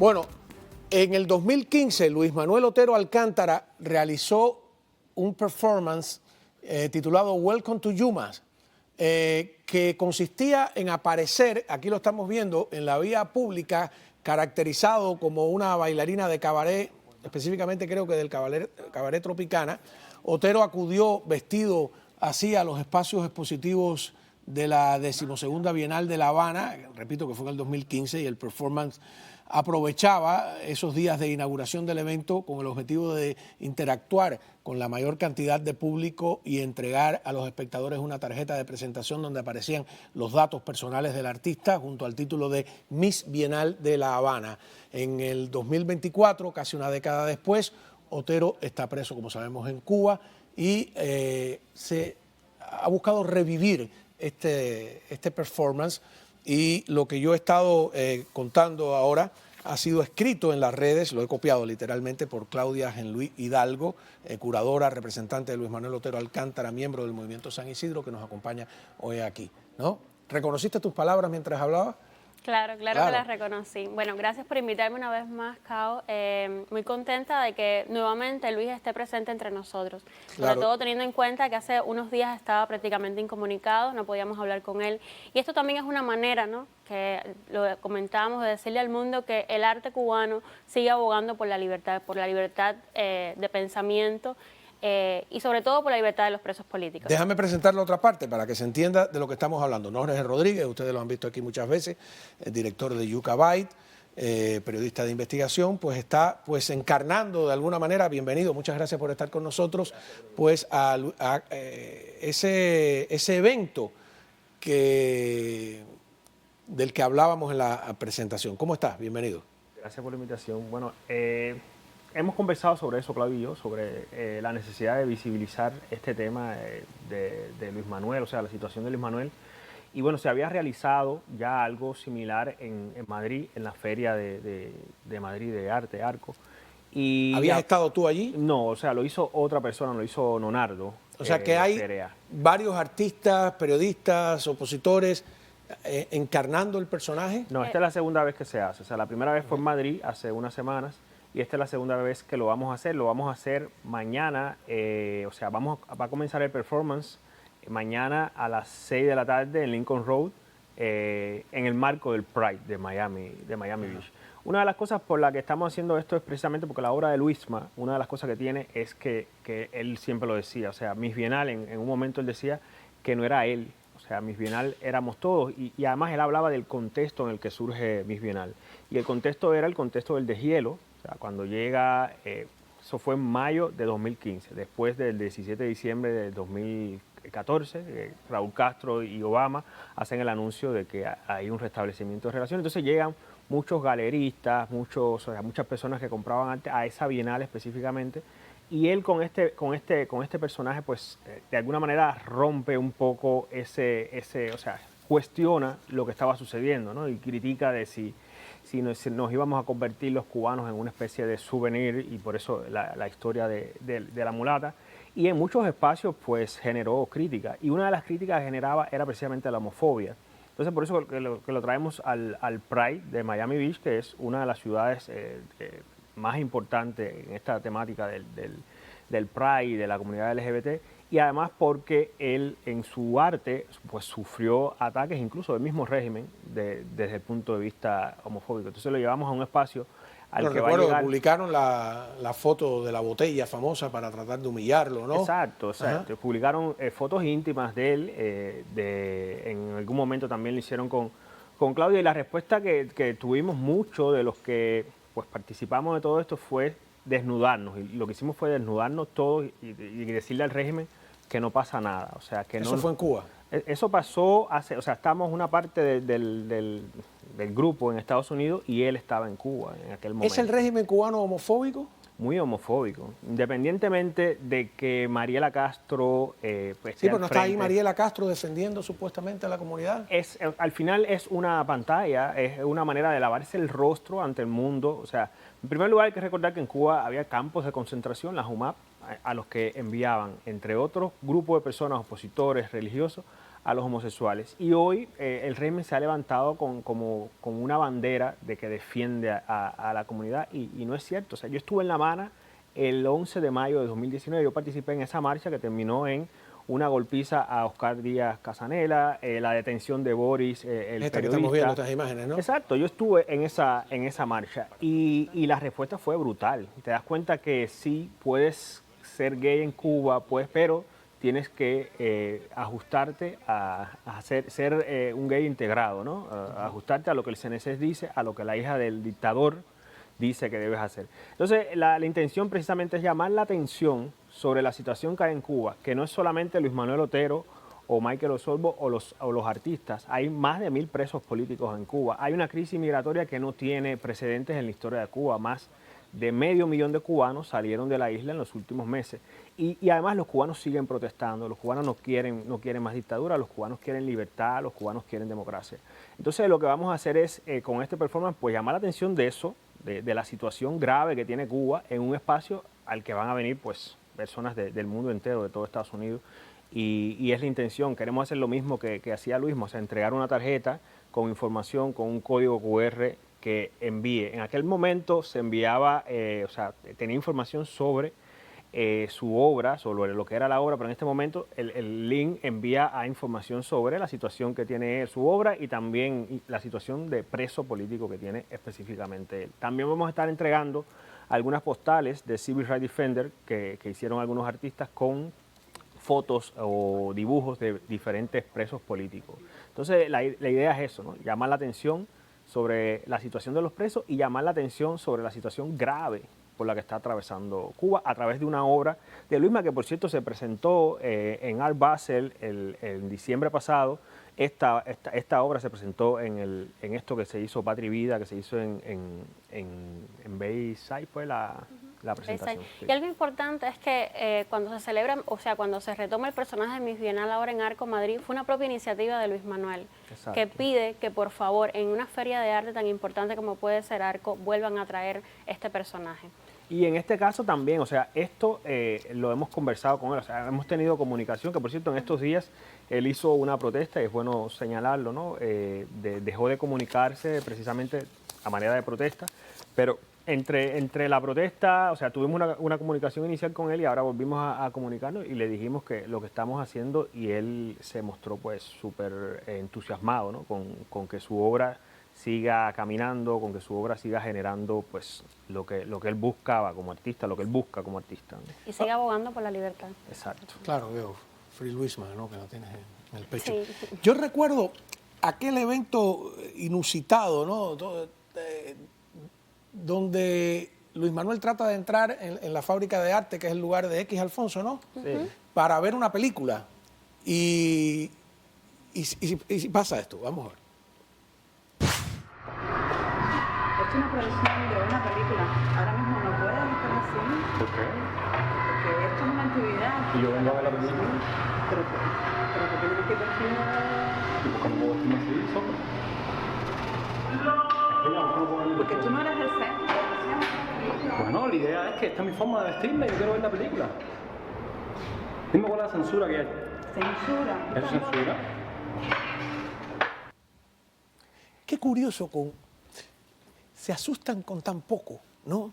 Bueno, en el 2015, Luis Manuel Otero Alcántara realizó un performance titulado Welcome to Yumas, que consistía en aparecer, aquí lo estamos viendo, en la vía pública, caracterizado como una bailarina de cabaret, específicamente creo que del cabaret Tropicana. Otero acudió vestido así a los espacios expositivos de la 12ª Bienal de La Habana, repito que fue en el 2015, y el performance aprovechaba esos días de inauguración del evento con el objetivo de interactuar con la mayor cantidad de público y entregar a los espectadores una tarjeta de presentación donde aparecían los datos personales del artista junto al título de Miss Bienal de La Habana. En el 2024, casi una década después, Otero está preso, como sabemos, en Cuba y se ha buscado revivir este performance, y lo que yo he estado contando ahora ha sido escrito en las redes, lo he copiado literalmente por Claudia Genluí Hidalgo, curadora, representante de Luis Manuel Otero Alcántara, miembro del Movimiento San Isidro, que nos acompaña hoy aquí, ¿no? ¿Reconociste tus palabras mientras hablabas? Claro que las reconocí. Bueno, gracias por invitarme una vez más, Cao. Muy contenta de que nuevamente Luis esté presente entre nosotros. Sobre todo teniendo en cuenta que hace unos días estaba prácticamente incomunicado, no podíamos hablar con él. Y esto también es una manera, ¿no?, que lo comentábamos, de decirle al mundo que el arte cubano sigue abogando por la libertad de pensamiento, y sobre todo por la libertad de los presos políticos. Déjame presentar la otra parte para que se entienda de lo que estamos hablando. Jorge Rodríguez, ustedes lo han visto aquí muchas veces, el director de Yuca Byte, periodista de investigación, pues está encarnando de alguna manera, bienvenido, muchas gracias por estar con nosotros, pues ese evento del que hablábamos en la presentación. ¿Cómo estás? Bienvenido. Gracias por la invitación. Bueno, hemos conversado sobre eso, Claudio y yo, sobre la necesidad de visibilizar este tema de Luis Manuel, o sea, la situación de Luis Manuel. Y bueno, se había realizado ya algo similar en Madrid, en la Feria de Madrid de Arte, Arco. ¿Habías estado tú allí? No, o sea, lo hizo otra persona, lo hizo Nonardo. O sea, que hay varios artistas, periodistas, opositores encarnando el personaje. No, esta es la segunda vez que se hace. O sea, la primera vez fue en Madrid hace unas semanas y esta es la segunda vez que lo vamos a hacer. Lo vamos a hacer mañana, o sea, va a comenzar el performance mañana a las 6 de la tarde en Lincoln Road, en el marco del Pride de Miami Beach. Una de las cosas por las que estamos haciendo esto es precisamente porque la obra de Luisma, una de las cosas que tiene es que él siempre lo decía, o sea, Miss Bienal, en un momento él decía que no era él, o sea, Miss Bienal éramos todos, y además él hablaba del contexto en el que surge Miss Bienal, y el contexto era el contexto del deshielo, o sea, cuando llega, eso fue en mayo de 2015, después del 17 de diciembre de 2014, Raúl Castro y Obama hacen el anuncio de que hay un restablecimiento de relaciones, entonces llegan muchos galeristas, muchas personas que compraban arte a esa bienal específicamente, y él con este personaje, pues de alguna manera rompe un poco o sea, cuestiona lo que estaba sucediendo, ¿no? Y critica de si nos íbamos a convertir los cubanos en una especie de souvenir, y por eso la historia de la mulata. Y en muchos espacios pues generó crítica, y una de las críticas que generaba era precisamente la homofobia. Entonces, por eso que lo traemos al Pride de Miami Beach, que es una de las ciudades más importantes en esta temática del Pride y de la comunidad LGBT, y además porque él en su arte pues sufrió ataques incluso del mismo régimen desde el punto de vista homofóbico. Entonces lo llevamos a un espacio al que va a llegar... que publicaron la foto de la botella famosa para tratar de humillarlo, ¿no? Exacto. Publicaron fotos íntimas de él, en algún momento también lo hicieron con Claudia, y la respuesta que tuvimos muchos de los que pues participamos de todo esto fue desnudarnos, y lo que hicimos fue desnudarnos todos y decirle al régimen que no pasa nada. O sea, que ¿Eso fue en Cuba? Eso pasó o sea, estábamos una parte del grupo en Estados Unidos y él estaba en Cuba en aquel momento. ¿Es el régimen cubano homofóbico? Muy homofóbico, independientemente de que Mariela Castro... pues, sí, pero no está ahí Mariela Castro defendiendo supuestamente a la comunidad. Al final es una pantalla, es una manera de lavarse el rostro ante el mundo. O sea, en primer lugar hay que recordar que en Cuba había campos de concentración, la JUMAP, a los que enviaban, entre otros grupos de personas, opositores, religiosos, a los homosexuales. Y hoy el régimen se ha levantado como una bandera de que defiende a la comunidad y no es cierto. O sea, yo estuve en La Habana el 11 de mayo de 2019, yo participé en esa marcha que terminó en una golpiza a Oscar Díaz Casanela, la detención de Boris, el periodista. Que estamos viendo estas imágenes, ¿no? Exacto, yo estuve en esa marcha y la respuesta fue brutal. Te das cuenta que sí puedes ser gay en Cuba, pero tienes que ajustarte a ser un gay integrado, ¿no? Ajustarte a lo que el CNCS dice, a lo que la hija del dictador dice que debes hacer. Entonces, la intención precisamente es llamar la atención sobre la situación que hay en Cuba, que no es solamente Luis Manuel Otero o Michael Osorbo o los artistas. Hay más de 1000 presos políticos en Cuba. Hay una crisis migratoria que no tiene precedentes en la historia de Cuba. Más de 500.000 de cubanos salieron de la isla en los últimos meses. Y además los cubanos siguen protestando, los cubanos no quieren más dictadura, los cubanos quieren libertad, los cubanos quieren democracia. Entonces lo que vamos a hacer es, con este performance, pues llamar la atención de eso, de la situación grave que tiene Cuba en un espacio al que van a venir pues personas del mundo entero, de todo Estados Unidos, y es la intención. Queremos hacer lo mismo que hacía Luis, o sea, entregar una tarjeta con información, con un código QR que envíe. En aquel momento se enviaba, o sea, tenía información sobre su obra, sobre lo que era la obra, pero en este momento el link envía a información sobre la situación que tiene su obra y también la situación de preso político que tiene específicamente él. También vamos a estar entregando algunas postales de Civil Rights Defender que hicieron algunos artistas con fotos o dibujos de diferentes presos políticos. Entonces la idea es eso, ¿no? Llamar la atención sobre la situación de los presos y llamar la atención sobre la situación grave por la que está atravesando Cuba a través de una obra de Luisma que por cierto se presentó en Art Basel en diciembre pasado. Esta obra se presentó en esto que se hizo Patria y Vida, que se hizo en Bayside, fue la presentación. Sí. Y algo importante es que cuando se celebra, o sea, cuando se retoma el personaje de Miss Bienal ahora en Arco Madrid, fue una propia iniciativa de Luis Manuel, exacto, que pide que por favor en una feria de arte tan importante como puede ser Arco, vuelvan a traer este personaje. Y en este caso también, o sea, esto lo hemos conversado con él, o sea, hemos tenido comunicación, que por cierto en estos días él hizo una protesta, y es bueno señalarlo, ¿no? Dejó de comunicarse precisamente a manera de protesta, pero entre la protesta, o sea, tuvimos una comunicación inicial con él y ahora volvimos a comunicarnos y le dijimos que lo que estamos haciendo, y él se mostró pues súper entusiasmado, ¿no? Con que su obra siga caminando, con que su obra siga generando pues lo que él buscaba como artista, lo que él busca como artista, ¿no? Y sigue abogando por la libertad. Exacto. Claro, veo Free Luisma, ¿no? Que lo tienes en el pecho. Sí. Yo recuerdo aquel evento inusitado, ¿no? Donde Luis Manuel trata de entrar en la fábrica de arte, que es el lugar de X Alfonso, ¿no? Sí. Para ver una película. Y pasa esto, vamos a ver. Es una producción de una película. Ahora mismo no puedes estar así. ¿Por qué? Porque esto es una actividad. ¿Y yo vengo a ver la película? Pero que tienes que percibir. ¿Y por qué no puedo vestirme así, sopa? Porque tú no eres el centro. Bueno, la idea es que esta es mi forma de vestirme y yo quiero ver la película. Dime cuál es la censura que hay. Censura. ¿Eso es censura? Qué curioso, se asustan con tan poco, ¿no?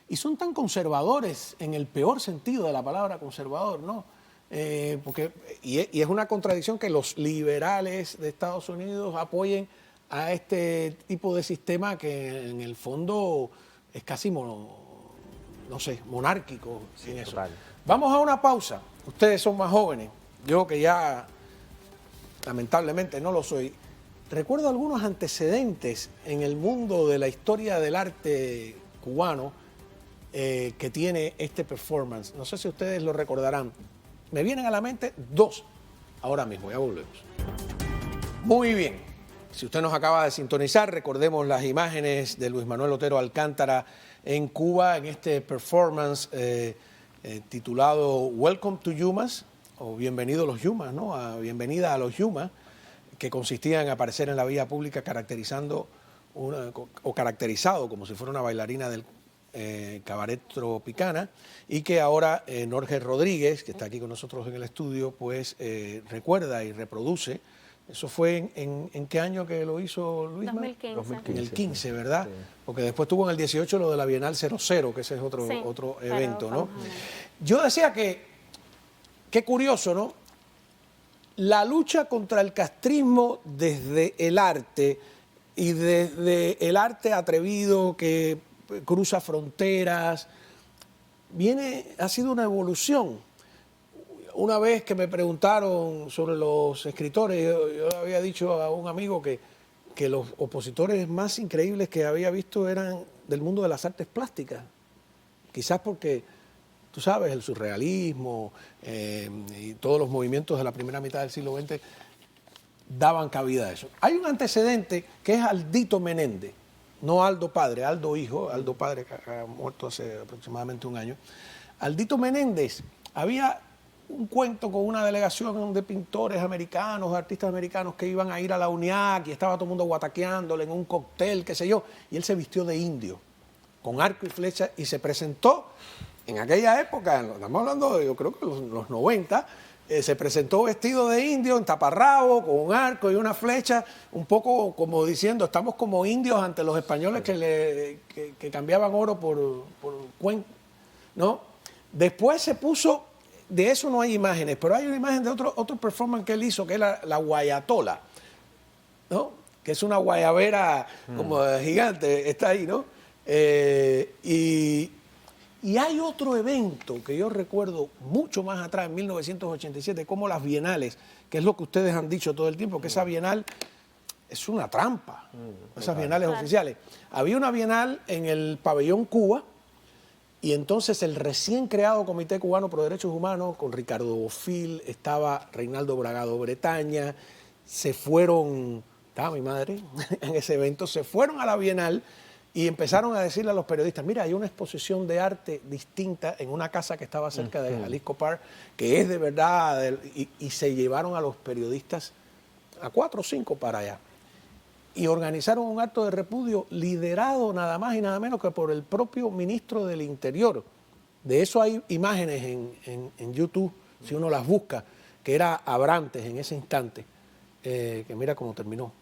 Y son tan conservadores en el peor sentido de la palabra conservador, ¿no? Y es una contradicción que los liberales de Estados Unidos apoyen a este tipo de sistema que en el fondo es casi monárquico. Sí, en eso. total. Vamos a una pausa. Ustedes son más jóvenes, yo que ya lamentablemente no lo soy. Recuerdo algunos antecedentes en el mundo de la historia del arte cubano que tiene este performance. No sé si ustedes lo recordarán. Me vienen a la mente dos ahora mismo, ya volvemos. Muy bien. Si usted nos acaba de sintonizar, recordemos las imágenes de Luis Manuel Otero Alcántara en Cuba en este performance titulado Welcome to Yumas, o Bienvenidos los Yumas, ¿no? Bienvenida a los Yumas, que consistía en aparecer en la vía pública caracterizado como si fuera una bailarina del Cabaret Tropicana, y que ahora Norge Rodríguez, que está aquí con nosotros en el estudio, pues recuerda y reproduce. ¿Eso fue en qué año que lo hizo Luisma? 2015. En el 15, ¿verdad? Sí. Porque después tuvo en el 18 lo de la Bienal 00, que ese es otro evento, ¿no? Yo decía que, qué curioso, ¿no? La lucha contra el castrismo desde el arte y desde el arte atrevido que cruza fronteras, ha sido una evolución. Una vez que me preguntaron sobre los escritores, yo había dicho a un amigo que los opositores más increíbles que había visto eran del mundo de las artes plásticas. Quizás porque, tú sabes, el surrealismo y todos los movimientos de la primera mitad del siglo XX daban cabida a eso. Hay un antecedente que es Aldito Menéndez, no Aldo padre, Aldo hijo, Aldo padre que ha muerto hace aproximadamente un año. Aldito Menéndez había un cuento con una delegación de pintores americanos, de artistas americanos que iban a ir a la UNIAC y estaba todo el mundo guataqueándole en un cóctel, qué sé yo, y él se vistió de indio, con arco y flecha, y se presentó en aquella época, estamos hablando de, yo creo que los 90, se presentó vestido de indio, en taparrabo, con un arco y una flecha, un poco como diciendo, estamos como indios ante los españoles que cambiaban oro por cuenco, ¿no? Después se puso, de eso no hay imágenes, pero hay una imagen de otro performance que él hizo, que es la guayatola, ¿no? Que es una guayabera como gigante, está ahí, ¿no? Y hay otro evento que yo recuerdo mucho más atrás, en 1987, como las bienales, que es lo que ustedes han dicho todo el tiempo, que esa bienal es una trampa, esas bienales oficiales. Había una bienal en el pabellón Cuba, y entonces el recién creado Comité Cubano por Derechos Humanos, con Ricardo Bofill, estaba Reinaldo Bragado Bretaña, estaba mi madre en ese evento, se fueron a la bienal y empezaron a decirle a los periodistas, mira, hay una exposición de arte distinta en una casa que estaba cerca de Jalisco Park, que es de verdad, y se llevaron a los periodistas, a 4 o 5 para allá. Y organizaron un acto de repudio liderado nada más y nada menos que por el propio ministro del Interior. De eso hay imágenes en YouTube, si uno las busca, que era Abrantes en ese instante, que mira cómo terminó.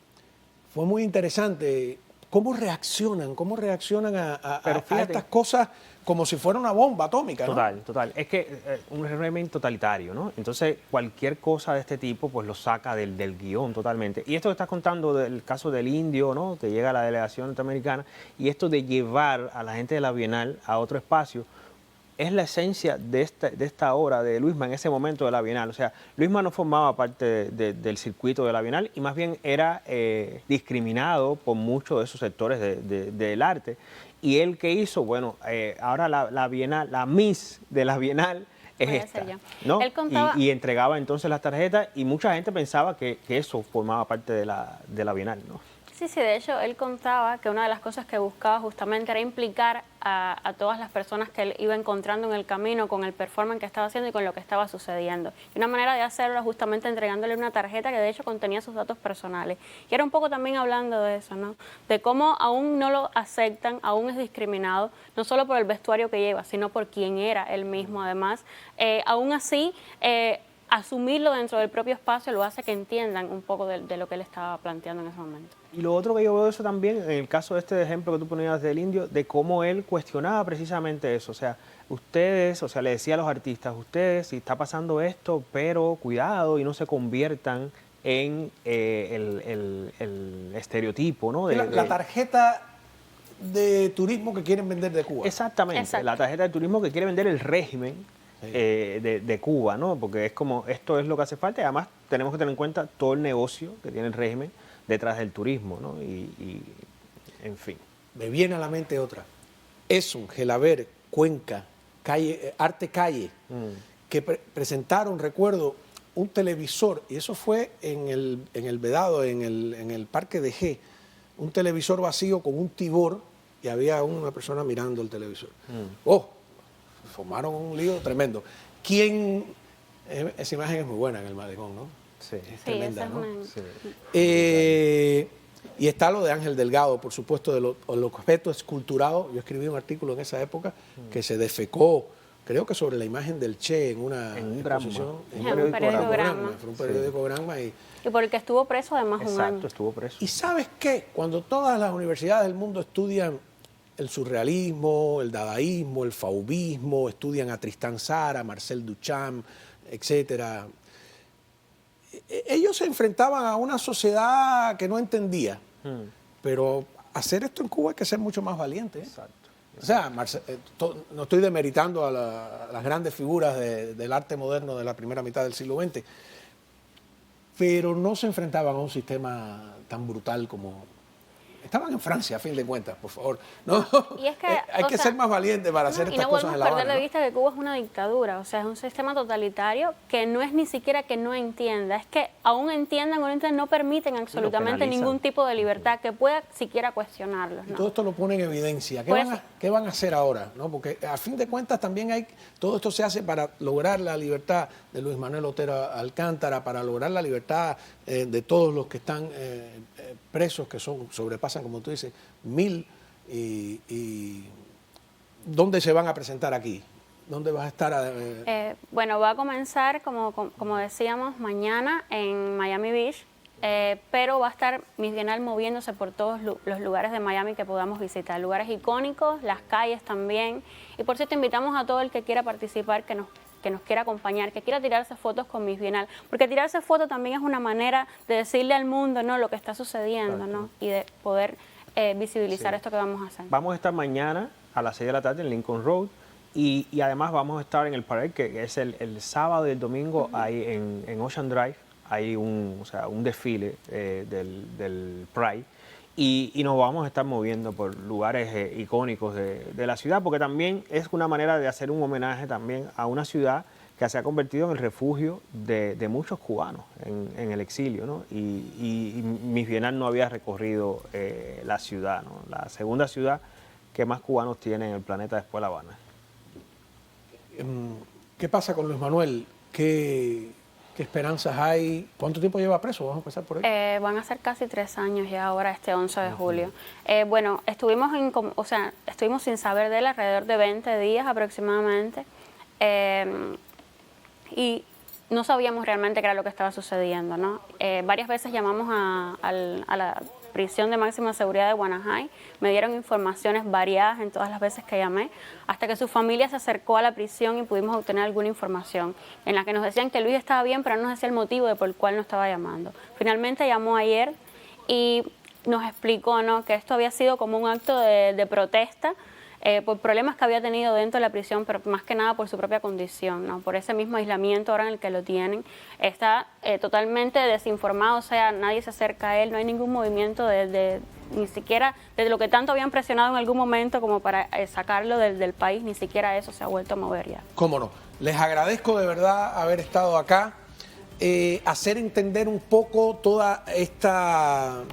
Fue muy interesante cómo reaccionan a estas cosas como si fuera una bomba atómica, ¿no? Total. Es que un régimen totalitario, ¿no? Entonces, cualquier cosa de este tipo, pues lo saca del guión totalmente. Y esto que estás contando del caso del indio, ¿no? Que llega a la delegación norteamericana, y esto de llevar a la gente de la Bienal a otro espacio, es la esencia de esta obra de Luisma en ese momento de la Bienal. O sea, Luisma no formaba parte del circuito de la Bienal y más bien era discriminado por muchos de esos sectores del arte. Y él, ¿qué hizo? Bueno, ahora la Bienal, la Miss de la Bienal es esta, ¿no? Él contaba... y entregaba entonces las tarjetas y mucha gente pensaba que eso formaba parte de la Bienal, ¿no? Sí, de hecho, él contaba que una de las cosas que buscaba justamente era implicar a todas las personas que él iba encontrando en el camino con el performance que estaba haciendo y con lo que estaba sucediendo. Y una manera de hacerlo era justamente entregándole una tarjeta que de hecho contenía sus datos personales. Y era un poco también hablando de eso, ¿no? De cómo aún no lo aceptan, aún es discriminado, no solo por el vestuario que lleva, sino por quién era él mismo además. Aún así... asumirlo dentro del propio espacio lo hace que entiendan un poco de lo que él estaba planteando en ese momento. Y lo otro que yo veo eso también, en el caso de este ejemplo que tú ponías del indio, de cómo él cuestionaba precisamente eso. O sea, ustedes, o sea, le decía a los artistas, ustedes, si está pasando esto, pero cuidado y no se conviertan en el estereotipo, ¿no? La tarjeta de turismo que quieren vender de Cuba. Exactamente, la tarjeta de turismo que quiere vender el régimen de Cuba, ¿no? Porque es como, esto es lo que hace falta y además tenemos que tener en cuenta todo el negocio que tiene el régimen detrás del turismo, ¿no? Y en fin. Me viene a la mente otra. Esun, Gelaber, Cuenca, Arte Calle, que presentaron, recuerdo, un televisor, y eso fue en el Vedado, en el Parque de G, un televisor vacío con un tibor y había una persona mirando el televisor. Formaron un lío tremendo. Esa imagen es muy buena en el malecón, ¿no? Sí. Es tremenda, ¿no? Sí. Y está lo de Ángel Delgado, por supuesto, de los objetos esculturados. Yo escribí un artículo en esa época que se defecó, creo que sobre la imagen del Che en una exposición. En un periódico Granma. Fue un periódico Granma. Y porque estuvo preso además un año. Exacto, estuvo preso. ¿Y sabes qué? Cuando todas las universidades del mundo estudian el surrealismo, el dadaísmo, el fauvismo, estudian a Tristan Tzara, Marcel Duchamp, etcétera, ellos se enfrentaban a una sociedad que no entendía. Pero hacer esto en Cuba hay que ser mucho más valiente. Exacto. O sea, no estoy demeritando a las grandes figuras del arte moderno de la primera mitad del siglo XX, pero no se enfrentaban a un sistema tan brutal como... Estaban en Francia, a fin de cuentas, por favor. No, y es que, hay que ser más valiente para hacer estas cosas en La Habana. Y no podemos perder de vista que Cuba es una dictadura, o sea, es un sistema totalitario que no es ni siquiera que no entienda, es que aún entiendan o no entiendan, no permiten absolutamente ningún tipo de libertad que pueda siquiera cuestionarlos, ¿no? Todo esto lo pone en evidencia. ¿Qué van a hacer ahora? ¿No? Porque a fin de cuentas también todo esto se hace para lograr la libertad de Luis Manuel Otero Alcántara, para lograr la libertad de todos los que están presos, que sobrepasan, como tú dices, 1000. Y ¿dónde se van a presentar aquí? ¿Dónde vas a estar? Bueno, va a comenzar, como decíamos, mañana en Miami Beach, pero va a estar Miss Bienal moviéndose por todos los lugares de Miami que podamos visitar, lugares icónicos, las calles también. Y por cierto, invitamos a todo el que quiera participar, que nos quiera acompañar, que quiera tirarse fotos con Miss Bienal, porque tirarse fotos también es una manera de decirle al mundo, ¿no?, lo que está sucediendo, ¿no?, y de poder visibilizar esto que vamos a hacer. Vamos a estar mañana a las 6 de la tarde en Lincoln Road y además vamos a estar en el parade, que es el sábado y el domingo, ahí en Ocean Drive, hay un desfile del Pride. Y nos vamos a estar moviendo por lugares icónicos de la ciudad, porque también es una manera de hacer un homenaje también a una ciudad que se ha convertido en el refugio de muchos cubanos en el exilio, ¿no? Y Miss Bienal no había recorrido la ciudad, ¿no?, la segunda ciudad que más cubanos tiene en el planeta después de La Habana. ¿Qué pasa con Luis Manuel? ¿Qué esperanzas hay? ¿Cuánto tiempo lleva preso? Vamos a empezar por ahí. Van a ser casi 3 años ya ahora, este 11 de julio. Bueno, estuvimos sin saber de él alrededor de 20 días aproximadamente, y no sabíamos realmente qué era lo que estaba sucediendo, ¿no? Varias veces llamamos a la prisión de máxima seguridad de Guanajay, me dieron informaciones variadas en todas las veces que llamé, hasta que su familia se acercó a la prisión y pudimos obtener alguna información en la que nos decían que Luis estaba bien, pero no nos decía el motivo por el cual no estaba llamando. Finalmente llamó ayer y nos explicó, ¿no?, que esto había sido como un acto de protesta por problemas que había tenido dentro de la prisión, pero más que nada por su propia condición, ¿no?, por ese mismo aislamiento ahora en el que lo tienen. Está totalmente desinformado, o sea, nadie se acerca a él, no hay ningún movimiento ni siquiera de lo que tanto habían presionado en algún momento como para sacarlo del país, ni siquiera eso se ha vuelto a mover ya. Cómo no. Les agradezco de verdad haber estado acá, hacer entender un poco toda esta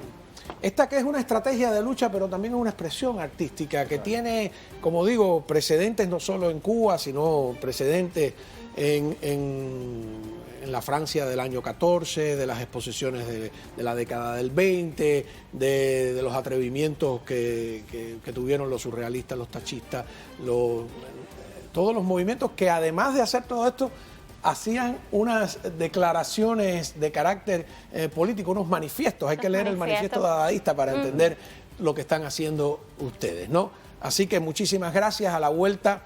que es una estrategia de lucha, pero también es una expresión artística que tiene, como digo, precedentes no solo en Cuba, sino precedentes en la Francia del año 14, de las exposiciones de la década del 20, de los atrevimientos que tuvieron los surrealistas, los tachistas, todos los movimientos que además de hacer todo esto, hacían unas declaraciones de carácter político, unos manifiestos. Hay que leer el manifiesto dadaísta para entender lo que están haciendo ustedes, ¿no? Así que muchísimas gracias. A la vuelta